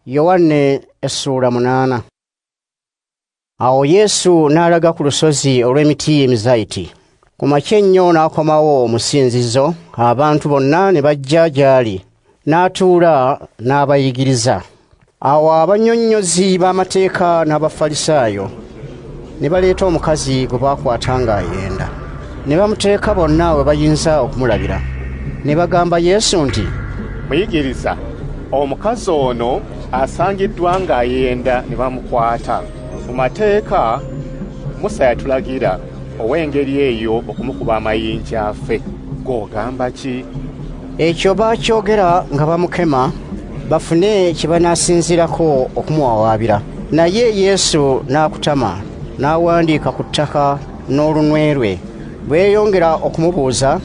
Yokaana Essuula 8. Awo Yesu n'alaga ku lusozi olw'emiti emizayiti. Ku makya ennyo n'akomawo mu ssinzizo, abantu bonna ne bajja gy'ali, n'atuula n'abayigiriza. Awo abannyonnyozi b'amateeka n'Abafalisaayo ne baleeta omukazi gwe baakwata ng'ayenda. Ne bamuteeka bonna we bayinza okumulabira. Ne bagamba Yesu nti, "Muyigiriza, omukazi ono asangiddwa ng'ayenda ne bamukwata. Mu mateeka Musa yatulagira ow'engeri eyo okumukuba amayinja afe. Gw'ogamba ki?" Ekyo baakyogera nga bamukema bafune kye banaasinziirako okumuwawaabira. Naye Yesu n'akutama n'awandiika ku ttaka n'olunwe lwe. Bwe yeeyongera okumubuuza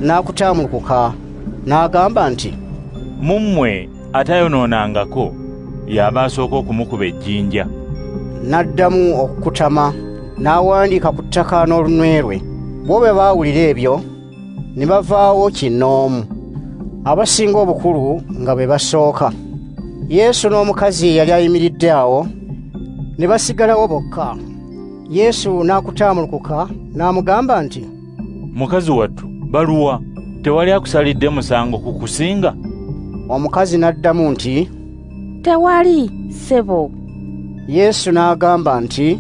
n'akutaamulukuka n'agamba nti, "Mu mmwe atayonoonangako y'aba asooka okumukuba ejjinja." N'addamu okukutama n'awandiika ku ttaka n'olunwe lwe. Bo bwe baawulira ebyo ne bavaawo kinnoomu, abasinga obukulu nga be basooka. Yesu n'omukazi yali ayimiridde awo ne basigalawo bokka. Yesu n'akutaamulukuka n'amugamba nti, "Mukazi wattu, baluwa? Tewali akusalidde musango kukusinga?" Omukazi n'addamu nti, "Tewali, ssebo." Yesu n'agamba nti,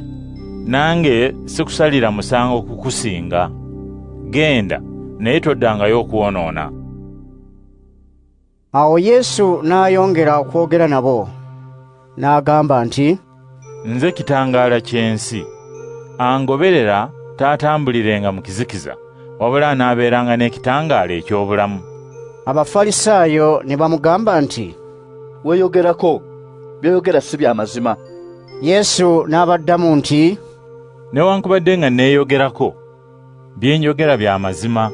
"Nange sikusalira musango kukusinga. Genda, naye toddangayo okwonoona." Awo Yesu n'ayongera okwogera nabo, n'agamba nti, "Nze kitangaala ky'ensi. Angoberera taatambulirenga mu kizikiza, wabula anaabeeranga n'ekitangaala eky'obulamu." Abafalisaayo ne bamugamba nti, "Weeyogerako, by'oyogera si bya mazima." Yesu n'abaddamu nti, "Newankubadde nga neeyogerako, bye njogera bya mazima,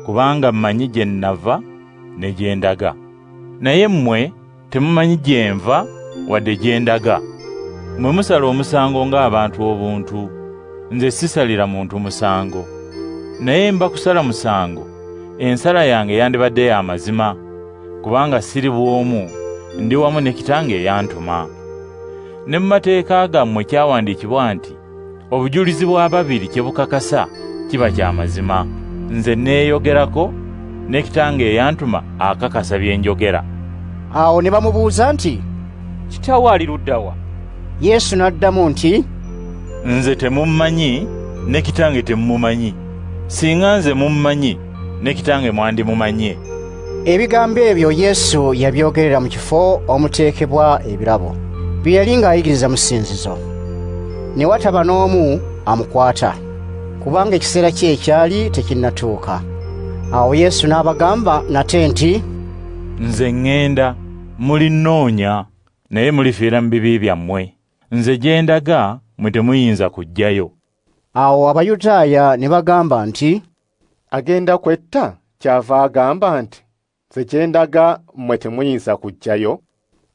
kubanga mmanyi gye nnava ne gye ndaga. Naye mmwe temumanyi gye nva wadde gye ndaga. Mmwe musala omusango ng'abantu obuntu, nze sisalira muntu musango. Naye mba kusala musango, ensala yange yandibadde ya mazima, kubanga siri bw'omu, ndi wamu ne Kitange eyantuma. Ne mu mateeka gammwe kyawandiikibwa nti, obujulizi bwa babiri kye bukakasa kiba kya mazima. Nze neeyogerako, ne Kitange eyantuma akakasa bye njogera." Awo ne bamubuuza nti, "Kitaawo ali ludda wa?" Yesu n'addamu nti, "Nze temummanyi, ne Kitange temumumanyi. Singa nze mummanyi, ne Kitange mwandimumanye." Ebigambo ebyo Yesu yabyogerera mu kifo omuteekebwa ebirabo, bye yali ng'ayigiriza mu ssinzizo. Ne wataba n'omu amukwata, kubanga ekiseera kye ekyali tekinnatuuka. Awo Yesu n'abagamba nate nti, "Nze ŋŋenda, mulinnoonya, naye mulifiira mu bibi byammwe. Nze gye ndaga, mwe temuyinza kujjayo." Awo Abayudaaya ne bagamba nti, Agenda kwetta kyava agamba nti, "Nze gye ndaga, mmwe temuyinza kujjayo."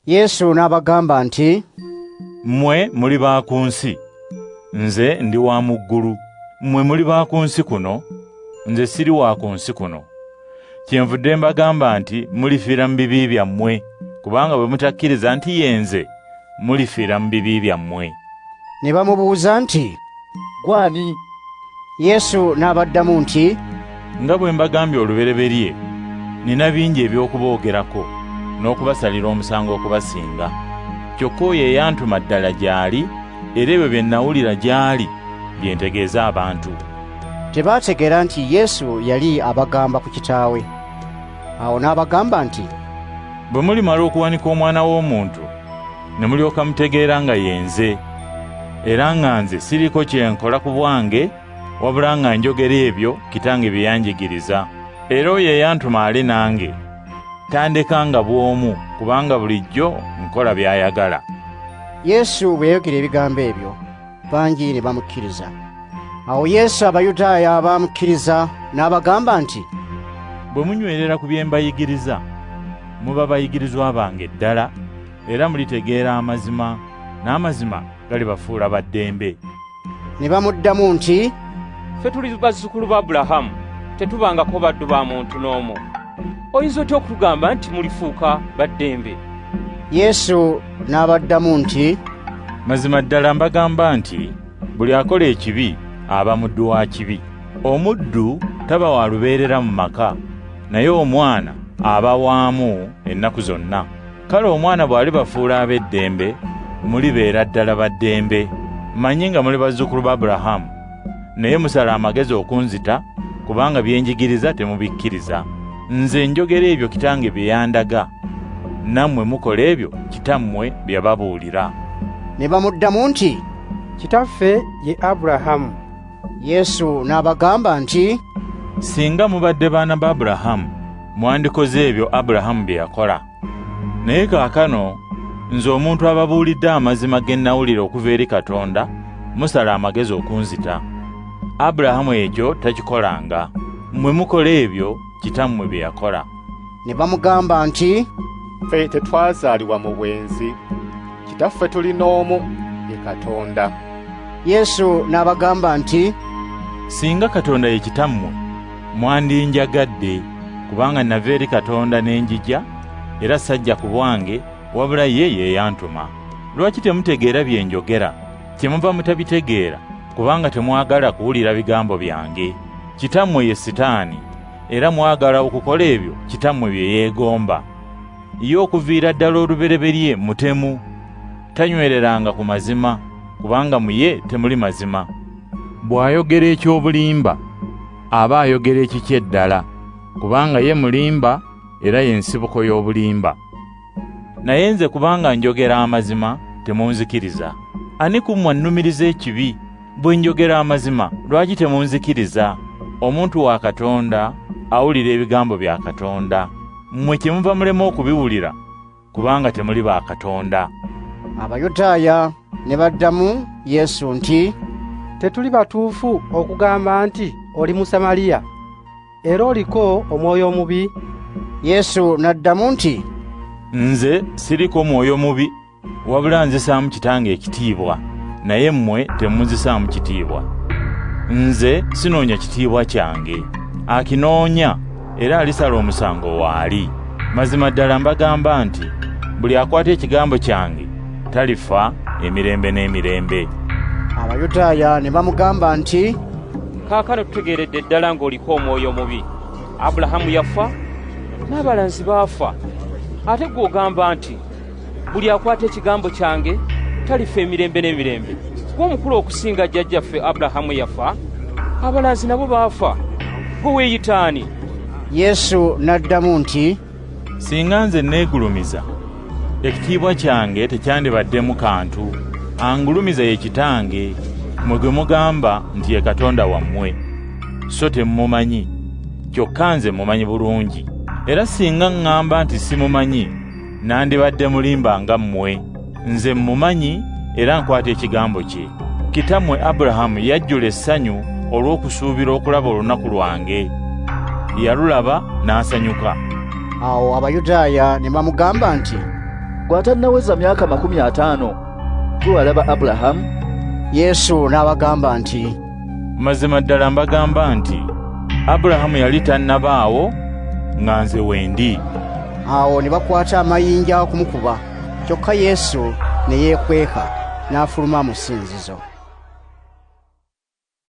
Yesu n'abagamba nti, "Mmwe muli ba ku nsi, nze ndi wa mu ggulu. Mmwe muli ba ku nsi kuno, nze siri wa ku nsi kuno. Kyenvudde mbagamba nti mulifiira mu bibi byammwe, kubanga bwe mutakkiriza nti ye nze, mulifiira mu bibi byammwe." Ne bamubuuza nti, "Gwani?" Yesu n'abaddamu nti, "Nga bwe mbagambye olubereberye, nina bingi eby'okuboogerako n'okubasalira omusango okubasinga. Kyokka oyo eyantuma ddala gy'ali, era ebyo bye nawulira gy'ali bye ntegeeza abantu." Tebaategeera nti Yesu yali abagamba ku Kitaawe. Awo n'abagamba nti, "Bwe mulimala okuwanika Omwana w'Omuntu, ne mulyoka mutegeera nga ye nze, era nga nze siriko kye nkola ku bwange, wabula nga njogera ebyo Kitange bye yanjigiriza. Era oyo eyantuma ali nange, tandekanga bw'omu, kubanga bulijjo nkola by'ayagala." Yesu bwe yayogera ebigambo ebyo, bangi ne bamukkiriza. Awo Yesu Abayudaaya baamukkiriza n'abagamba nti, "Bwe munywerera ku bye mbayigiriza, muba bayigirizwa bange ddala, era mulitegeera amazima, n'amazima galibafuula ba ddembe." Ne bamuddamu nti, "Ffe tuli bazzukulu ba Abulahamu, tetubangako baddu ba muntu n'omu. Oyinza otya okutugamba nti mulifuuka ba ddembe?" Yesu n'abaddamu nti, mazima ddala mbagamba nti buli akola ekibi aba muddu wa kibi. Omuddu taba wa lubeerera mu maka, naye omwana aba waamu ennaku zonna. Kale omwana bw'alibafuula ab'eddembe, mulibeera ddala baddembe. Mmanyi nga muli bazzukulu ba Abulahamu, naye musala amagezi okunzita, kubanga bye njigiriza temubikkiriza. Nze njogera ebyo kitange bye yandaga, nammwe mukola ebyo kitammwe bye yababuulira. Ne bamuddamu nti, kitaffe ye Abulahamu. Yesu n'abagamba nti, singa mubadde baana ba Abulahamu, mwandikoze ebyo Abulahamu bye yakola. Naye kaakano nze omuntu ababuulidde amazima ge nnawulira okuva eri Katonda, musala amagezi okunzita. Abulahamu ekyo takikolanga, mmwe mukola ebyo kitammwe bye yakola. Ne bamugamba nti, ffe tetwazaalibwa mu bwenzi, kitaffe tulina omu, ye Katonda. Yesu n'abagamba nti, singa Katonda ye kitammwe, mwandinjagadde, kubanga nava eri Katonda ne njija, era sajja ku bwange, wabula ye yantuma. Lwaki temutegeera bye njogera? Kyemuva mutabitegeera, kubanga temwagala kuwulira bigambo byange. Kitammwe ye Sitaani, era mwagala okukola ebyo kitammwe bye yeegomba. Ye okuviira ddala olubereberye mutemu, tanywereranga ku mazima, kubanga mu ye temuli mazima. Bw'ayogera eky'obulimba, aba ayogera ekikye ddala, kubanga ye mulimba era ye nsibuko y'obulimba. Naye nze kubanga njogera amazima, temunzikiriza. Ani ku mmwe annumiriza ekibi? Bwe njogera amazima, lwaki temunzikiriza? Omuntu wa Katonda awulira ebigambo bya Katonda. Mmwe kyemuva mulema okubiwulira, kubanga temuli ba Katonda. Abayudaaya ne baddamu Yesu nti, tetuli batuufu okugamba nti oli Musamaliya, era oliko omwoyo omubi? Yesu n'addamu nti, nze siriko mwoyo mubi, wabula nzisaamu kitange ekitiibwa, naye mmwe temunzisaamu kitiibwa. Nze sinoonya kitiibwa kyange, akinoonya era alisala omusango waali. Mazima ddala mbagamba nti buli akwata ekigambo kyange talifa emirembe n'emirembe. Abayudaaya ne bamugamba nti, kaakano tutegeeredde ddala ng'oliko omwoyo mubi. Abulahamu yafa, n'abalanzi baafa, ate gw'ogamba nti buli akwata ekigambo kyange talifa emirembe n'emirembe. Gw'omukulu okusinga jjajjaffe Abulahamu yafa, abalanzi nabo baafa. Gwe weeyitaani? Yesu n'addamu nti, singa nze neegulumiza, ekitiibwa kyange tekyandibaddemu kantu. Angulumiza ye kitange, mwe gwe mugamba nti ye Katonda wammwe, so temumumanyi, kyokka nze mumanyi bulungi. Era singa ŋŋamba nti simumanyi, nandibadde mulimba nga mmwe. Nze mmumanyi era nkwata ekigambo kye. Kitammwe Abulahamu yajjula essanyu olw'okusuubira okulaba olunaku lwange. Yalulaba n'asanyuka. Awo Abayudaaya ne bamugamba nti, gw'atannaweza myaka 50, gwe walaba Abulahamu? Yesu n'abagamba nti, mazima ddala mbagamba nti Abulahamu yali tannabaawo nga nze wendi. Awo ne bakwata amayinja okumukuba, kyokka Yesu ne yeekweka n'afuluma mu ssinzizo.